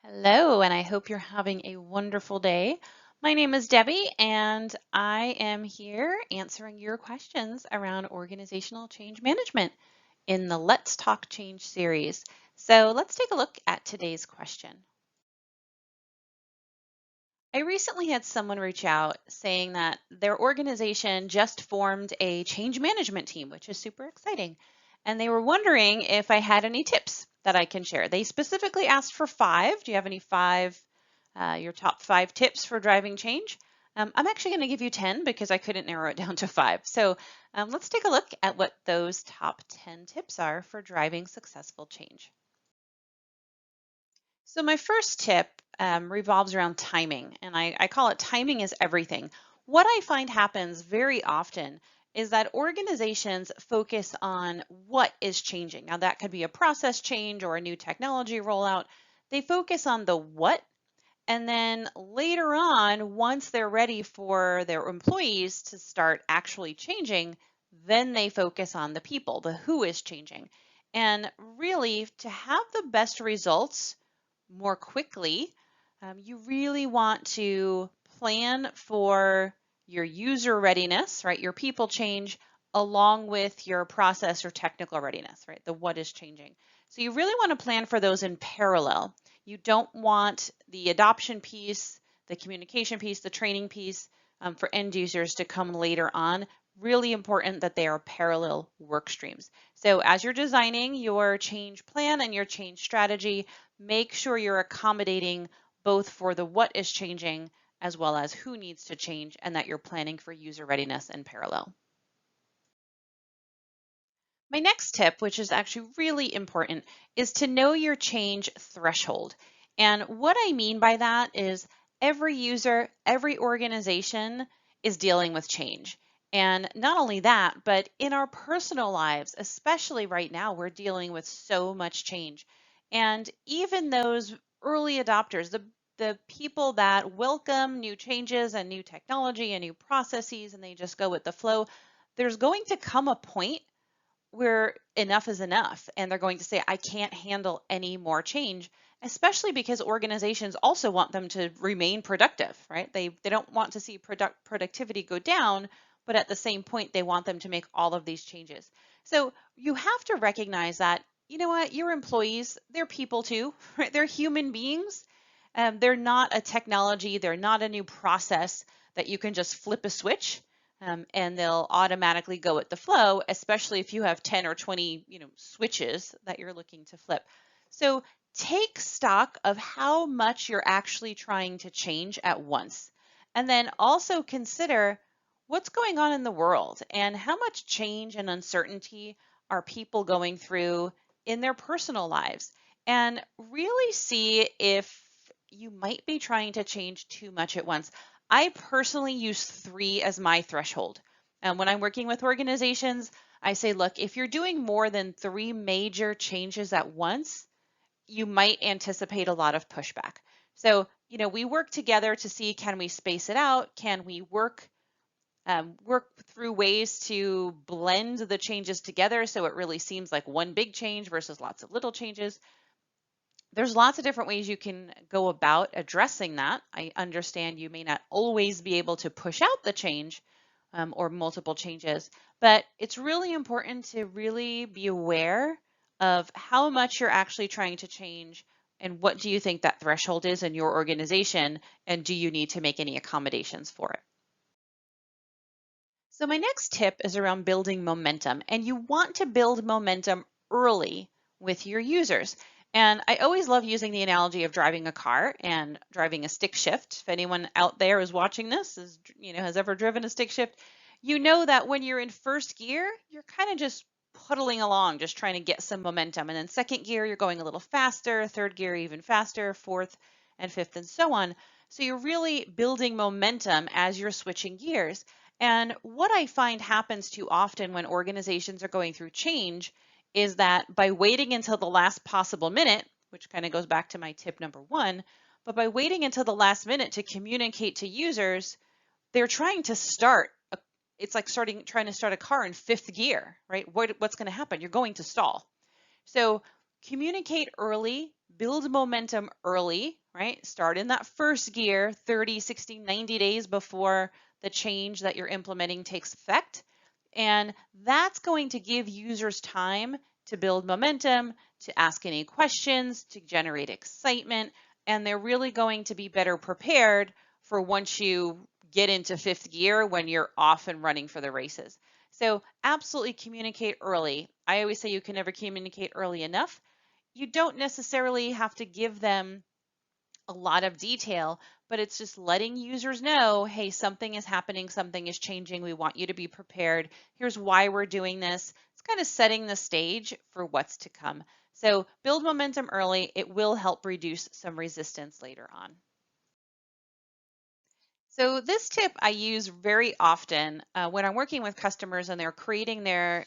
Hello, and I hope you're having a wonderful day. My name is Debbie, and I am here answering your questions around organizational change management in the Let's Talk Change series. So let's take a look at today's question. I recently had someone reach out saying that their organization just formed a change management team, which is super exciting. And they were wondering if I had any tips that I can share. They specifically asked for five. Do you have any your top five tips for driving change? I'm actually going to give you 10 because I couldn't narrow it down to five. So let's take a look at what those top 10 tips are for driving successful change. So my first tip revolves around timing, and I call it timing is everything. What I find happens very often is that organizations focus on what is changing. Now that could be a process change or a new technology rollout. They focus on the what, and then later on, once they're ready for their employees to start actually changing, then they focus on the people, the who is changing. And really, to have the best results more quickly, you really want to plan for your user readiness, right? Your people change along with your process or technical readiness, right? The what is changing. So you really want to plan for those in parallel. You don't want the adoption piece, the communication piece, the training piece for end users to come later on. Really important that they are parallel work streams. So as you're designing your change plan and your change strategy, make sure you're accommodating both for the what is changing as well as who needs to change, and that you're planning for user readiness in parallel. My next tip, which is actually really important, is to know your change threshold. And what I mean by that is every user, every organization is dealing with change. And not only that, but in our personal lives, especially right now, we're dealing with so much change. And even those early adopters, the people that welcome new changes and new technology and new processes, and they just go with the flow, there's going to come a point where enough is enough and they're going to say, I can't handle any more change, especially because organizations also want them to remain productive, right? They don't want to see productivity go down, but at the same point, they want them to make all of these changes. So you have to recognize that, you know what, your employees, they're people too, right? They're human beings. They're not a technology, they're not a new process that you can just flip a switch and they'll automatically go with the flow, especially if you have 10 or 20, switches that you're looking to flip. So take stock of how much you're actually trying to change at once. And then also consider what's going on in the world and how much change and uncertainty are people going through in their personal lives. And really see if you might be trying to change too much at once. I personally use three as my threshold. And when I'm working with organizations, I say, look, if you're doing more than three major changes at once, you might anticipate a lot of pushback. So, we work together to see, can we space it out? Can we work through ways to blend the changes together so it really seems like one big change versus lots of little changes? There's lots of different ways you can go about addressing that. I understand you may not always be able to push out the change or multiple changes, but it's really important to really be aware of how much you're actually trying to change and what do you think that threshold is in your organization, and do you need to make any accommodations for it? So my next tip is around building momentum, and you want to build momentum early with your users. And I always love using the analogy of driving a car and driving a stick shift. If anyone out there is watching this, has ever driven a stick shift, you know that when you're in first gear, you're kind of just puddling along, just trying to get some momentum. And then second gear, you're going a little faster, third gear, even faster, fourth and fifth, and so on. So you're really building momentum as you're switching gears. And what I find happens too often when organizations are going through change is that by waiting until the last possible minute, which kind of goes back to my tip number one, but by waiting until the last minute to communicate to users, they're trying to it's like trying to start a car in fifth gear, right? What's going to happen? You're going to stall. So Communicate early, build momentum early, right? Start in that first gear 30, 60, 90 days before the change that you're implementing takes effect. And that's going to give users time to build momentum, to ask any questions, to generate excitement, and they're really going to be better prepared for once you get into fifth gear when you're off and running for the races. So absolutely communicate early. I always say you can never communicate early enough. You don't necessarily have to give them a lot of detail, but it's just letting users know, hey, something is happening, something is changing. We want you to be prepared. Here's why we're doing this. It's kind of setting the stage for what's to come. So build momentum early. It will help reduce some resistance later on. So this tip I use very often when I'm working with customers and they're creating their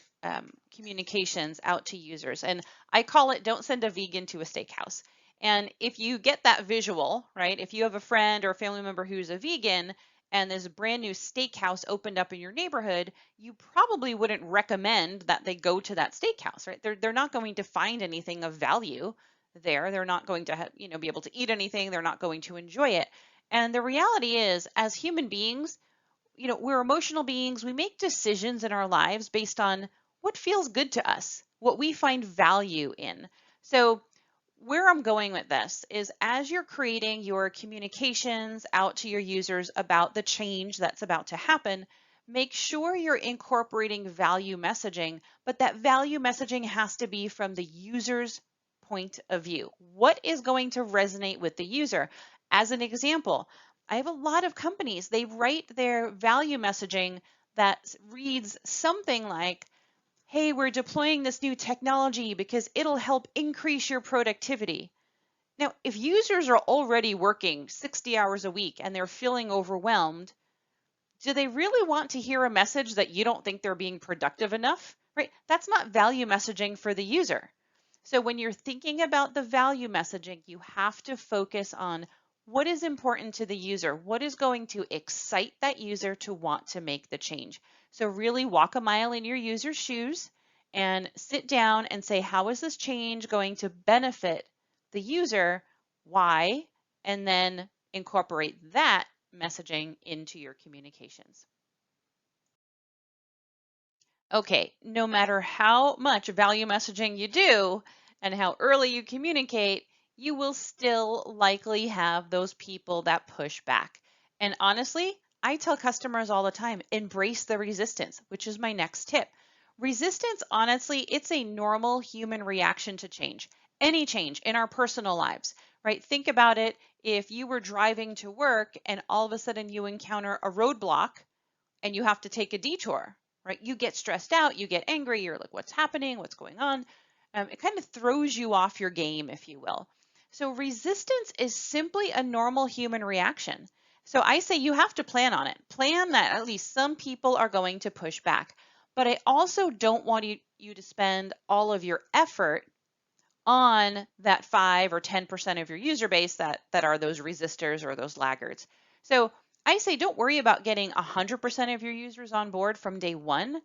communications out to users. And I call it don't send a vegan to a steakhouse. And if you get that visual, right, if you have a friend or a family member who's a vegan and there's a brand new steakhouse opened up in your neighborhood, you probably wouldn't recommend that they go to that steakhouse, right? They're not going to find anything of value there. They're not going to be able to eat anything. They're not going to enjoy it. And the reality is, as human beings, we're emotional beings. We make decisions in our lives based on what feels good to us, what we find value in. So where I'm going with this is as you're creating your communications out to your users about the change that's about to happen, make sure you're incorporating value messaging, but that value messaging has to be from the user's point of view. What is going to resonate with the user? As an example, I have a lot of companies, they write their value messaging that reads something like, hey, we're deploying this new technology because it'll help increase your productivity. Now, if users are already working 60 hours a week and they're feeling overwhelmed, do they really want to hear a message that you don't think they're being productive enough? Right? That's not value messaging for the user. So when you're thinking about the value messaging, you have to focus on what is important to the user, what is going to excite that user to want to make the change. So really walk a mile in your user's shoes and sit down and say, how is this change going to benefit the user? Why? And then incorporate that messaging into your communications. Okay, no matter how much value messaging you do and how early you communicate, you will still likely have those people that push back. And honestly, I tell customers all the time, embrace the resistance, which is my next tip. Resistance, honestly, it's a normal human reaction to change. Any change in our personal lives, right? Think about it. If you were driving to work and all of a sudden you encounter a roadblock, and you have to take a detour, right? You get stressed out, you get angry, you're like, what's happening? What's going on? It kind of throws you off your game, if you will. So resistance is simply a normal human reaction. So I say you have to plan on it. Plan that at least some people are going to push back. But I also don't want you to spend all of your effort on that 5 or 10% of your user base that are those resistors or those laggards. So I say don't worry about getting 100% of your users on board from day one.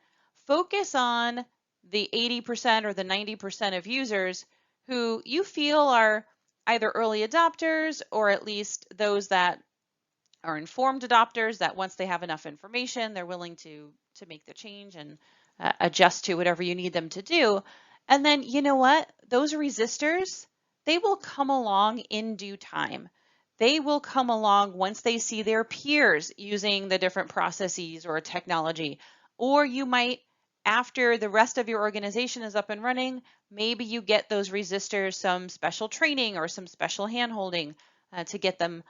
Focus on the 80% or the 90% of users who you feel are either early adopters or at least those that are informed adopters that once they have enough information, they're willing to make the change and adjust to whatever you need them to do. And then, you know what? Those resistors, they will come along in due time. They will come along once they see their peers using the different processes or technology. Or you might, after the rest of your organization is up and running, maybe you get those resistors some special training or some special handholding to get them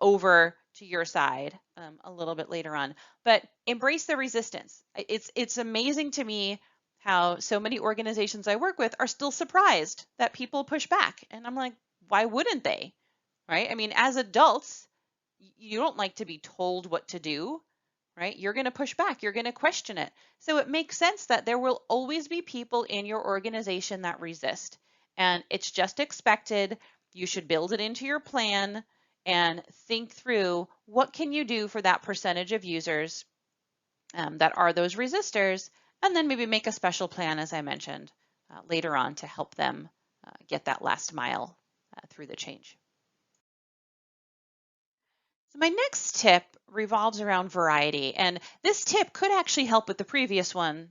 over to your side a little bit later on. But embrace the resistance. It's amazing to me how so many organizations I work with are still surprised that people push back. And I'm like, why wouldn't they? Right? I mean, as adults, you don't like to be told what to do, right? You're going to push back. You're going to question it. So it makes sense that there will always be people in your organization that resist. And it's just expected. You should build it into your plan and think through what can you do for that percentage of users that are those resistors, and then maybe make a special plan, as I mentioned, later on to help them get that last mile through the change. So my next tip revolves around variety, and this tip could actually help with the previous one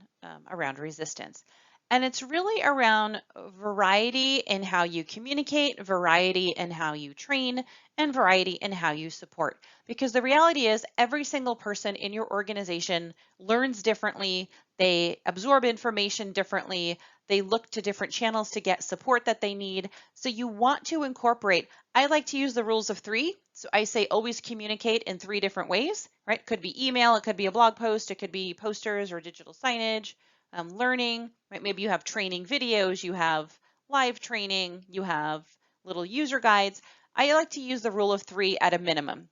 around resistance. And it's really around variety in how you communicate, variety in how you train, and variety in how you support. Because the reality is every single person in your organization learns differently, they absorb information differently, they look to different channels to get support that they need. So you want to incorporate. I like to use the rules of three. So I say always communicate in three different ways, right? It could be email, it could be a blog post, it could be posters or digital signage, learning, right? Maybe you have training videos, you have live training, you have little user guides. I like to use the rule of three at a minimum.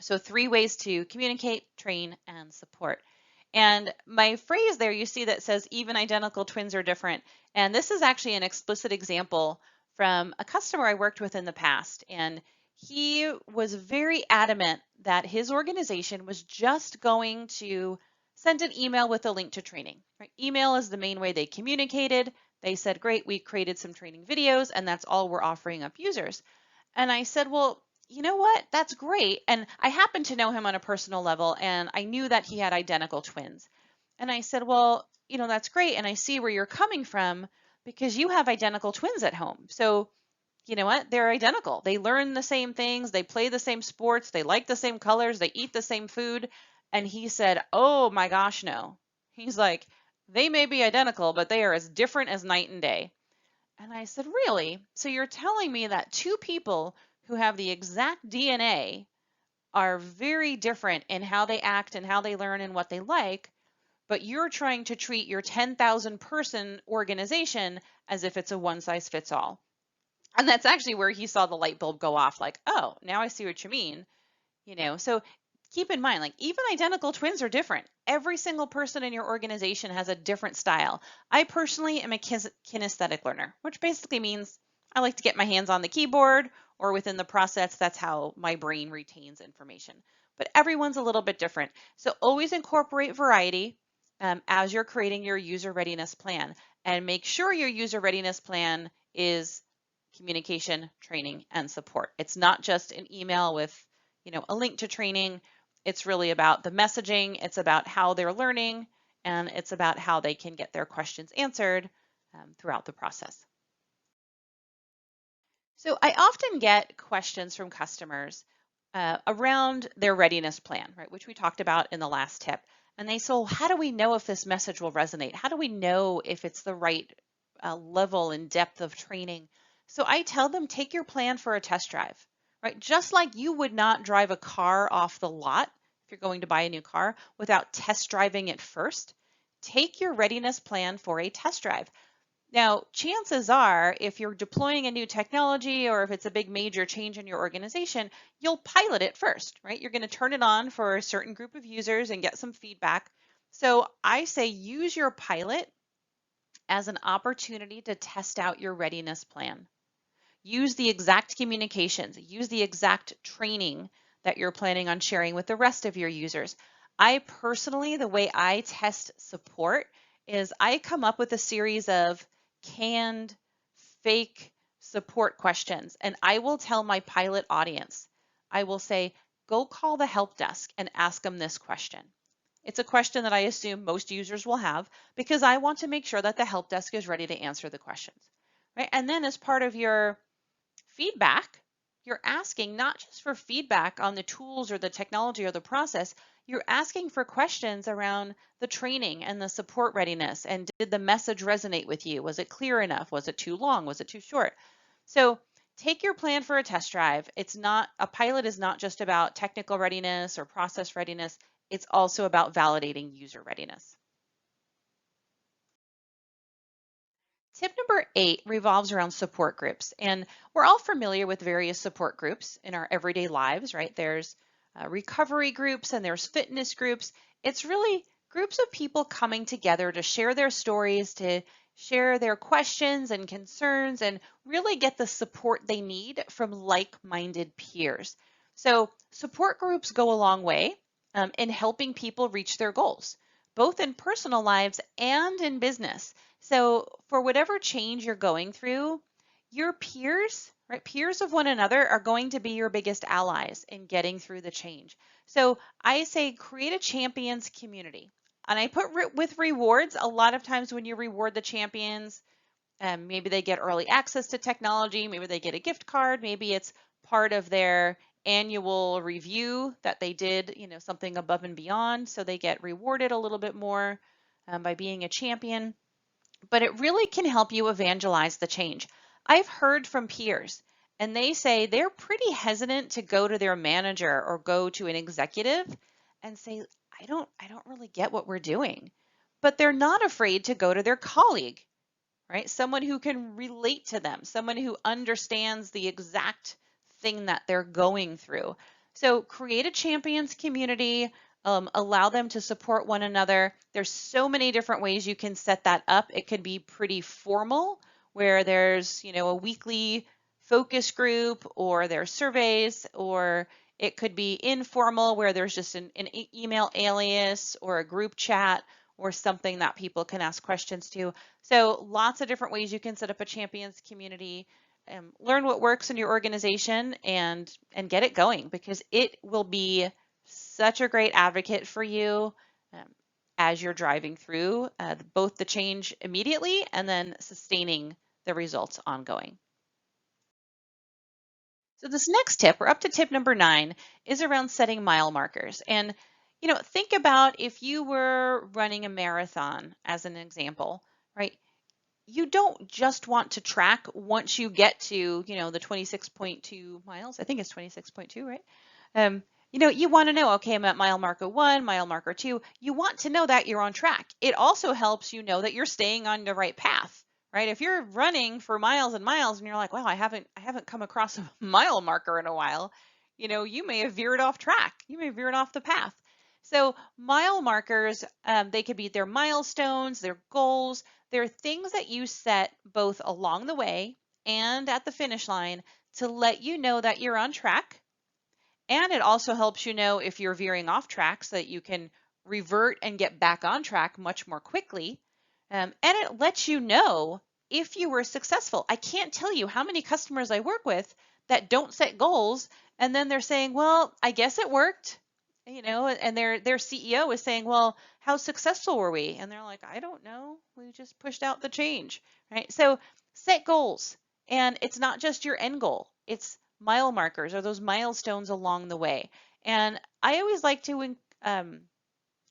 So three ways to communicate, train, and support. And my phrase there, you see that says even identical twins are different. And this is actually an explicit example from a customer I worked with in the past. And he was very adamant that his organization was just going to send an email with a link to training. Right? Email is the main way they communicated. They said, great, we created some training videos, and that's all we're offering up users. And I said, well, you know what? That's great. And I happened to know him on a personal level, and I knew that he had identical twins. And I said, well, that's great. And I see where you're coming from because you have identical twins at home. So, you know what? They're identical. They learn the same things. They play the same sports. They like the same colors. They eat the same food. And he said, oh my gosh, no. He's like, they may be identical, but they are as different as night and day. And I said, really? So you're telling me that two people who have the exact DNA are very different in how they act and how they learn and what they like, but you're trying to treat your 10,000 person organization as if it's a one size fits all. And that's actually where he saw the light bulb go off, like, oh, now I see what you mean. So keep in mind, like, even identical twins are different. Every single person in your organization has a different style. I personally am a kinesthetic learner, which basically means I like to get my hands on the keyboard, or within the process, that's how my brain retains information. But everyone's a little bit different. So always incorporate variety as you're creating your user readiness plan, and make sure your user readiness plan is communication, training, and support. It's not just an email with a link to training. It's really about the messaging. It's about how they're learning, and it's about how they can get their questions answered throughout the process. So I often get questions from customers around their readiness plan, right, which we talked about in the last tip. And they say, well, how do we know if this message will resonate? How do we know if it's the right level and depth of training? So I tell them, take your plan for a test drive, right? Just like you would not drive a car off the lot if you're going to buy a new car without test driving it first, take your readiness plan for a test drive. Now, chances are, if you're deploying a new technology or if it's a big major change in your organization, you'll pilot it first, right? You're going to turn it on for a certain group of users and get some feedback. So I say use your pilot as an opportunity to test out your readiness plan. Use the exact communications, use the exact training that you're planning on sharing with the rest of your users. I personally, the way I test support is I come up with a series of canned, fake support questions, and I will tell my pilot audience, I will say, go call the help desk and ask them this question. It's a question that I assume most users will have because I want to make sure that the help desk is ready to answer the questions. Right? And then as part of your feedback, you're asking not just for feedback on the tools or the technology or the process, you're asking for questions around the training and the support readiness. And did the message resonate with you? Was it clear enough? Was it too long? Was it too short? So take your plan for a test drive. A pilot is not just about technical readiness or process readiness. It's also about validating user readiness. Tip number 8 revolves around support groups, and we're all familiar with various support groups in our everyday lives, right? There's recovery groups and there's fitness groups. It's really groups of people coming together to share their stories, to share their questions and concerns, and really get the support they need from like-minded peers. So support groups go a long way in helping people reach their goals, both in personal lives and in business. So for whatever change you're going through, Your peers, right? Peers of one another are going to be your biggest allies in getting through the change. So I say create a champions community. And I put with rewards, a lot of times when you reward the champions, maybe they get early access to technology, maybe they get a gift card, maybe it's part of their annual review that they did, something above and beyond. So they get rewarded a little bit more by being a champion, but it really can help you evangelize the change. I've heard from peers and they say they're pretty hesitant to go to their manager or go to an executive and say, I don't really get what we're doing. But they're not afraid to go to their colleague, right? Someone who can relate to them, someone who understands the exact thing that they're going through. So create a champions community, allow them to support one another. There's so many different ways you can set that up. It could be pretty formal, where there's, a weekly focus group, or there's surveys, or it could be informal, where there's just an email alias or a group chat or something that people can ask questions to. So lots of different ways you can set up a champions community, learn what works in your organization, and get it going, because it will be such a great advocate for you um, as you're driving through both the change immediately and then sustaining the results ongoing. So this next tip, we're up to tip number 9, is around setting mile markers. And, think about if you were running a marathon as an example, right? You don't just want to track once you get to, the 26.2 miles. I think it's 26.2, right? Um, you want to know, okay, I'm at mile marker 1, mile marker 2. You want to know that you're on track. It also helps you know that you're staying on the right path, right? If you're running for miles and miles and you're like, wow, I haven't come across a mile marker in a while, you may have veered off track. You may have veered off the path. So mile markers, they could be their milestones, their goals. They're things that you set both along the way and at the finish line to let you know that you're on track. And it also helps you know if you're veering off track so that you can revert and get back on track much more quickly. And it lets you know if you were successful. I can't tell you how many customers I work with that don't set goals, and then they're saying, well, I guess it worked, and their CEO is saying, well, how successful were we? And they're like, I don't know. We just pushed out the change, right? So set goals. And it's not just your end goal. It's mile markers, or those milestones along the way. And I always like to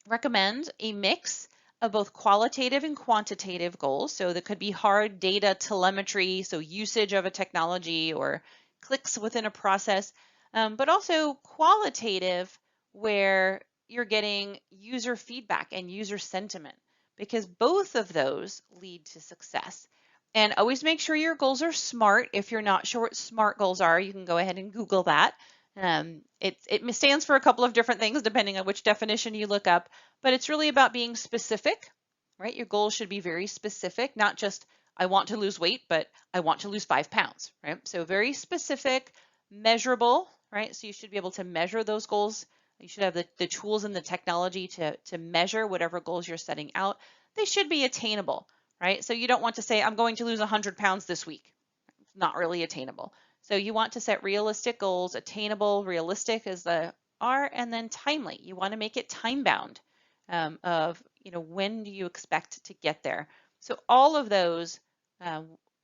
recommend a mix of both qualitative and quantitative goals. So that could be hard data telemetry, so usage of a technology or clicks within a process, but also qualitative, where you're getting user feedback and user sentiment, because both of those lead to success. And always make sure your goals are SMART. If you're not sure what SMART goals are, you can go ahead and Google that. It stands for a couple of different things depending on which definition you look up, but it's really about being specific, right? Your goals should be very specific, not just I want to lose weight, but I want to lose 5 pounds, right? So very specific, measurable, right? So you should be able to measure those goals. You should have the tools and the technology to measure whatever goals you're setting out. They should be attainable, right? So you don't want to say, I'm going to lose 100 pounds this week. It's not really attainable. So you want to set realistic goals, attainable, realistic is the R, and then timely. You want to make it time bound, of, when do you expect to get there? So all of those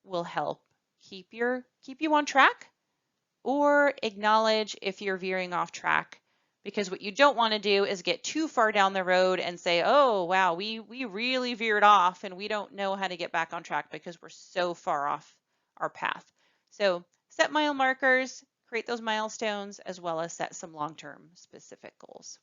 will help keep you on track, or acknowledge if you're veering off track, because what you don't want to do is get too far down the road and say, oh, wow, we really veered off and we don't know how to get back on track because we're so far off our path. So set mile markers, create those milestones, as well as set some long-term specific goals.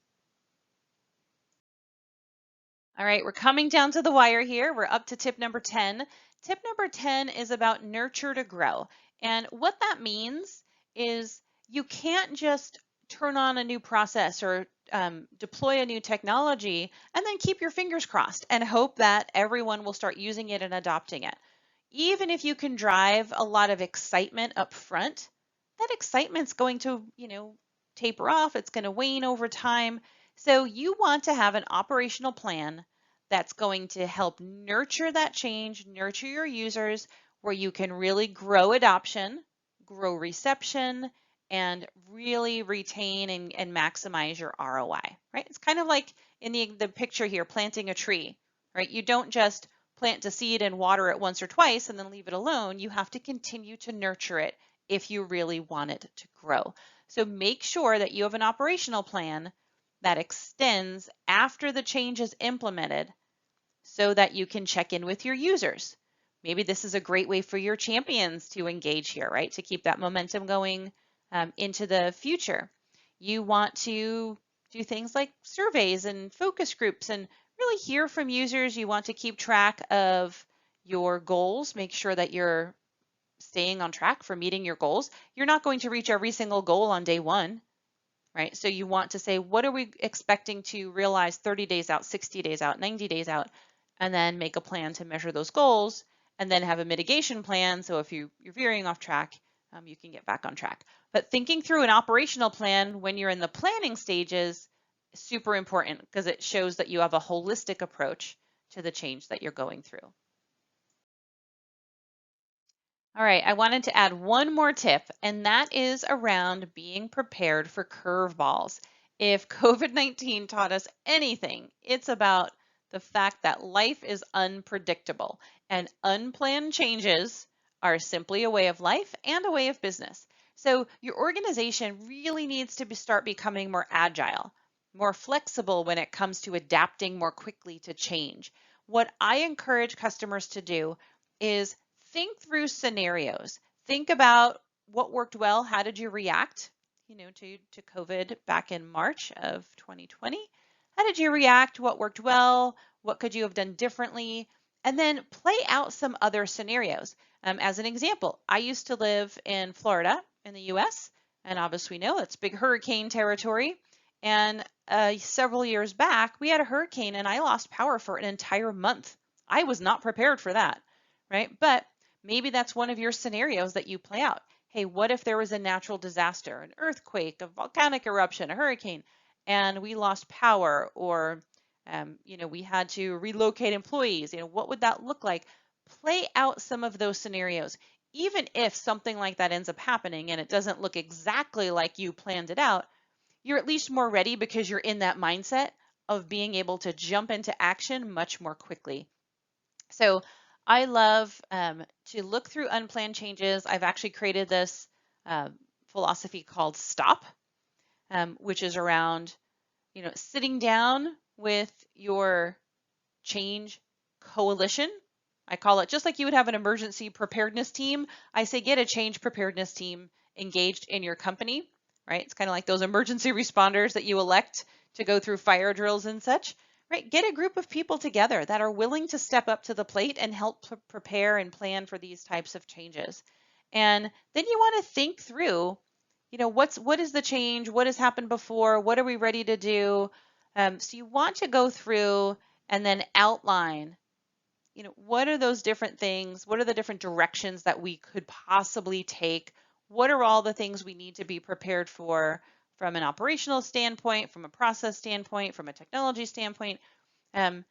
All right, we're coming down to the wire here. We're up to tip number 10. Tip number 10 is about nurture to grow. And what that means is you can't just turn on a new process or deploy a new technology and then keep your fingers crossed and hope that everyone will start using it and adopting it. Even if you can drive a lot of excitement up front, that excitement's going to, taper off. It's going to wane over time. So you want to have an operational plan that's going to help nurture that change, nurture your users, where you can really grow adoption, grow reception, and really retain and maximize your ROI, right? It's kind of like in the picture here, planting a tree, right? You don't just plant a seed and water it once or twice and then leave it alone. You have to continue to nurture it if you really want it to grow. So make sure that you have an operational plan that extends after the change is implemented so that you can check in with your users. Maybe this is a great way for your champions to engage here, right? To keep that momentum going into the future. You want to do things like surveys and focus groups and really hear from users. You want to keep track of your goals, make sure that you're staying on track for meeting your goals. You're not going to reach every single goal on day one, right? So you want to say, what are we expecting to realize 30 days out, 60 days out, 90 days out, and then make a plan to measure those goals, and then have a mitigation plan. So if you're veering off track, you can get back on track. But thinking through an operational plan when you're in the planning stages is super important because it shows that you have a holistic approach to the change that you're going through. All right, I wanted to add one more tip, and that is around being prepared for curveballs. If COVID-19 taught us anything, it's about the fact that life is unpredictable, and unplanned changes are simply a way of life and a way of business. So your organization really needs to start becoming more agile, more flexible when it comes to adapting more quickly to change. What I encourage customers to do is think through scenarios. Think about what worked well. How did you react, to COVID back in March of 2020? How did you react? What worked well? What could you have done differently? And then play out some other scenarios. As an example, I used to live in Florida in the US, and obviously we know it's big hurricane territory. And several years back, we had a hurricane and I lost power for an entire month. I was not prepared for that, right? But maybe that's one of your scenarios that you play out. Hey, what if there was a natural disaster, an earthquake, a volcanic eruption, a hurricane, and we lost power, or we had to relocate employees? What would that look like? Play out some of those scenarios. Even if something like that ends up happening and it doesn't look exactly like you planned it out, you're at least more ready because you're in that mindset of being able to jump into action much more quickly. So I love to look through unplanned changes. I've actually created this philosophy called STOP, which is around, sitting down with your change coalition. I call it, just like you would have an emergency preparedness team, I say get a change preparedness team engaged in your company, right? It's kind of like those emergency responders that you elect to go through fire drills and such. Right, get a group of people together that are willing to step up to the plate and help prepare and plan for these types of changes. And then you want to think through, what is the change? What has happened before? What are we ready to do? So you want to go through and then outline, what are those different things? What are the different directions that we could possibly take? What are all the things we need to be prepared for from an operational standpoint, from a process standpoint, from a technology standpoint? And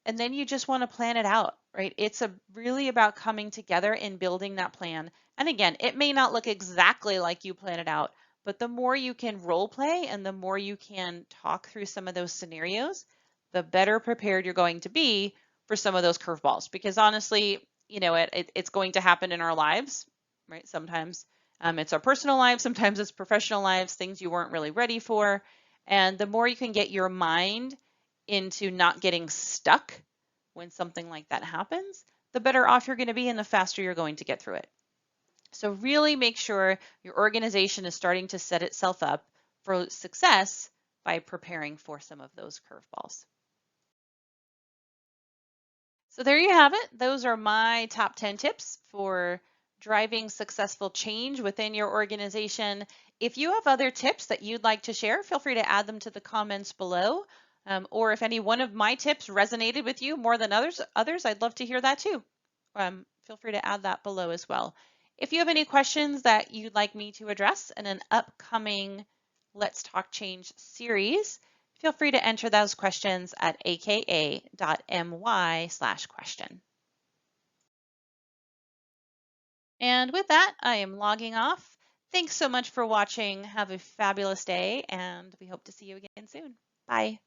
then you just want to plan it out, right? It's really about coming together and building that plan. And again, it may not look exactly like you plan it out, but the more you can role play and the more you can talk through some of those scenarios, the better prepared you're going to be for some of those curveballs. Because honestly, it's going to happen in our lives, right? Sometimes it's our personal lives, sometimes it's professional lives, things you weren't really ready for. And the more you can get your mind into not getting stuck when something like that happens, the better off you're going to be and the faster you're going to get through it. So really make sure your organization is starting to set itself up for success by preparing for some of those curveballs. So there you have it. Those are my top 10 tips for driving successful change within your organization. If you have other tips that you'd like to share, feel free to add them to the comments below. Or if any one of my tips resonated with you more than others, I'd love to hear that too. Feel free to add that below as well. If you have any questions that you'd like me to address in an upcoming Let's Talk Change series, feel free to enter those questions at aka.my/question. And with that, I am logging off. Thanks so much for watching. Have a fabulous day, and we hope to see you again soon. Bye.